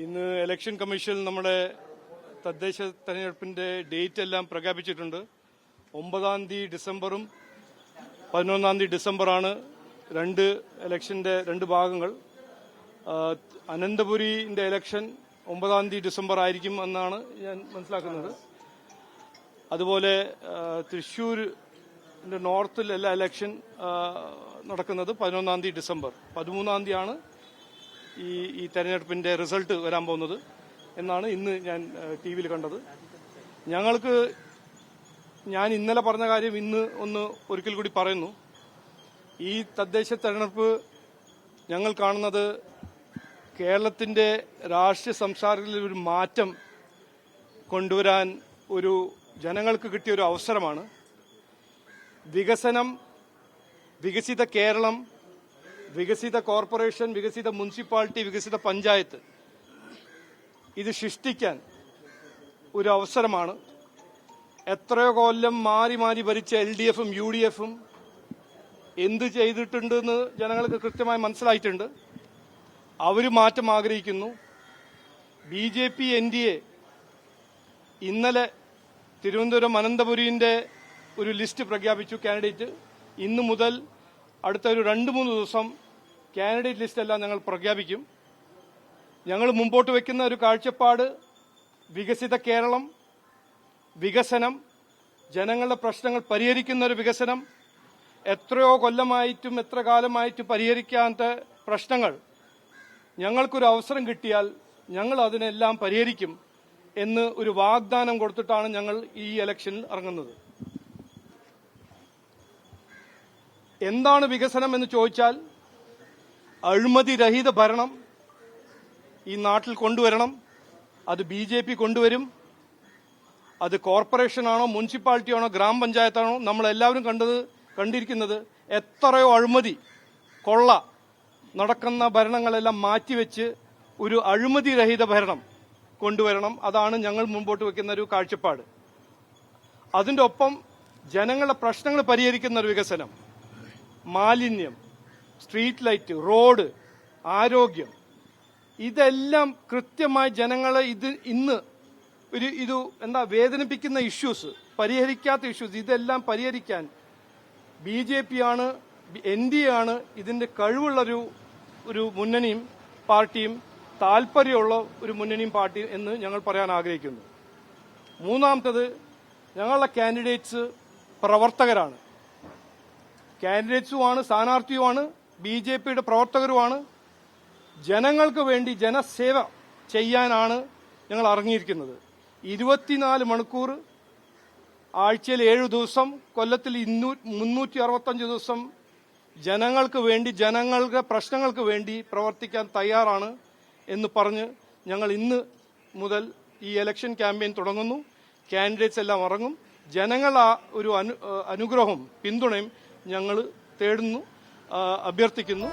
ഇന്ന് election commission നമ്മുടെ തദ്ദേശ തെരഞ്ഞെടുപ്പിന്റെ ഡേറ്റ് എല്ലാം പ്രഖ്യാപിച്ചിട്ടുണ്ട്. 9-ാം തീയതി ഡിസംബറും 11-ാം തീയതി ഡിസംബറാണ് ഇലക്ഷന്റെ രണ്ട് ഭാഗങ്ങൾ. അനന്തപുരിന്റെ ഇലക്ഷൻ 9-ാം തീയതി ഡിസംബർ ആയിരിക്കും എന്നാണ് ഞാൻ മനസ്സിലാക്കുന്നത്. അതുപോലെ തൃശ്ശൂരിന്റെ നോർത്തിൽ എല്ലാ ഇലക്ഷൻ നടക്കുന്നത് 11-ാം തീയതി ഡിസംബർ. 13-ാം തീയതിയാണ് ഈ തെരഞ്ഞെടുപ്പിന്റെ റിസൾട്ട് വരാൻ പോകുന്നത് എന്നാണ് ഇന്ന് ഞാൻ ടി വിയിൽ കണ്ടത്. ഞാൻ ഇന്നലെ പറഞ്ഞ കാര്യം ഇന്ന് ഒരിക്കൽ കൂടി പറയുന്നു. ഈ തദ്ദേശ തെരഞ്ഞെടുപ്പ് ഞങ്ങൾ കാണുന്നത് കേരളത്തിന്റെ രാഷ്ട്രീയ സംസ്കാരത്തിൽ ഒരു മാറ്റം കൊണ്ടുവരാൻ ജനങ്ങൾക്ക് കിട്ടിയ ഒരു അവസരമാണ്. വികസനം, വികസിത കേരളം, വികസിത കോർപ്പറേഷൻ, വികസിത മുനിസിപ്പാലിറ്റി, വികസിത പഞ്ചായത്ത് ഇത് സൃഷ്ടിക്കാൻ ഒരു അവസരമാണ്. എത്രയോ കൊല്ലം മാറി മാറി ഭരിച്ച LDFും UDFും എന്ത് ചെയ്തിട്ടുണ്ടെന്ന് ജനങ്ങൾക്ക് കൃത്യമായി മനസ്സിലായിട്ടുണ്ട്. അവർ മാറ്റം ആഗ്രഹിക്കുന്നു. BJP NDA ഇന്നലെ തിരുവനന്തപുരം അനന്തപുരിന്റെ ഒരു ലിസ്റ്റ് പ്രഖ്യാപിച്ചു, കാൻഡിഡേറ്റ്. ഇന്നു മുതൽ അടുത്ത ഒരു 2-3 ദിവസം കാൻഡിഡേറ്റ് ലിസ്റ്റ് എല്ലാം ഞങ്ങൾ പ്രഖ്യാപിക്കും. ഞങ്ങൾ മുമ്പോട്ട് വയ്ക്കുന്ന ഒരു കാഴ്ചപ്പാട് വികസിത കേരളം, വികസനം, ജനങ്ങളുടെ പ്രശ്നങ്ങൾ പരിഹരിക്കുന്ന ഒരു വികസനം, എത്രയോ കൊല്ലമായിട്ടും എത്ര കാലമായിട്ടും പരിഹരിക്കാത്ത പ്രശ്നങ്ങൾ ഞങ്ങൾക്കൊരു അവസരം കിട്ടിയാൽ ഞങ്ങൾ അതിനെല്ലാം പരിഹരിക്കും എന്ന് ഒരു വാഗ്ദാനം കൊടുത്തിട്ടാണ് ഞങ്ങൾ ഈ ഇലക്ഷനിൽ ഇറങ്ങുന്നത്. എന്താണ് വികസനം എന്ന് ചോദിച്ചാൽ, അഴിമതി രഹിത ഭരണം ഈ നാട്ടിൽ കൊണ്ടുവരണം. അത് BJP കൊണ്ടുവരും. അത് കോർപ്പറേഷനാണോ, മുനിസിപ്പാലിറ്റിയാണോ, ഗ്രാമപഞ്ചായത്താണോ, നമ്മളെല്ലാവരും കണ്ടിരിക്കുന്നത് എത്രയോ അഴിമതി, കൊള്ള നടക്കുന്ന ഭരണങ്ങളെല്ലാം മാറ്റിവെച്ച് ഒരു അഴിമതി രഹിത ഭരണം കൊണ്ടുവരണം. അതാണ് ഞങ്ങൾ മുമ്പോട്ട് വെക്കുന്ന ഒരു കാഴ്ചപ്പാട്. അതിന്റെ ഒപ്പം ജനങ്ങളുടെ പ്രശ്നങ്ങൾ പരിഹരിക്കുന്ന ഒരു വികസനം, മാലിന്യം, സ്ട്രീറ്റ് ലൈറ്റ്, റോഡ്, ആരോഗ്യം, ഇതെല്ലാം കൃത്യമായി ജനങ്ങളെ ഇന്ന് വേദനിപ്പിക്കുന്ന ഇഷ്യൂസ്, പരിഹരിക്കാത്ത ഇഷ്യൂസ്, ഇതെല്ലാം പരിഹരിക്കാൻ BJP ആണ്, NDA ആണ് ഇതിന്റെ കഴിവുള്ള ഒരു മുന്നണിയും പാർട്ടിയും, താല്പര്യമുള്ള ഒരു മുന്നണിയും പാർട്ടിയും എന്ന് ഞങ്ങൾ പറയാൻ ആഗ്രഹിക്കുന്നു. മൂന്നാമത്തത്, ഞങ്ങളുടെ കാൻഡിഡേറ്റ്സ് പ്രവർത്തകരാണ്. കാൻഡിഡേറ്റ്സുമാണ്, സ്ഥാനാർത്ഥിയുമാണ്, BJPയുടെ പ്രവർത്തകരുമാണ്. ജനങ്ങൾക്ക് വേണ്ടി ജനസേവ ചെയ്യാനാണ് ഞങ്ങൾ ഇറങ്ങിയിരിക്കുന്നത്. 24 മണിക്കൂർ, ആഴ്ചയിൽ 7 ദിവസം, കൊല്ലത്തിൽ 365 ദിവസം ജനങ്ങൾക്ക് വേണ്ടി, ജനങ്ങളുടെ പ്രശ്നങ്ങൾക്ക് വേണ്ടി പ്രവർത്തിക്കാൻ തയ്യാറാണ് എന്ന് പറഞ്ഞ് ഞങ്ങൾ ഇന്ന് മുതൽ ഈ ഇലക്ഷൻ ക്യാമ്പയിൻ തുടങ്ങുന്നു. കാൻഡിഡേറ്റ്സ് എല്ലാം ഇറങ്ങും. ജനങ്ങളുടെ ഒരു അനുഗ്രഹവും പിന്തുണയും ഞങ്ങൾ തേടുന്നു, അഭ്യർത്ഥിക്കുന്നു.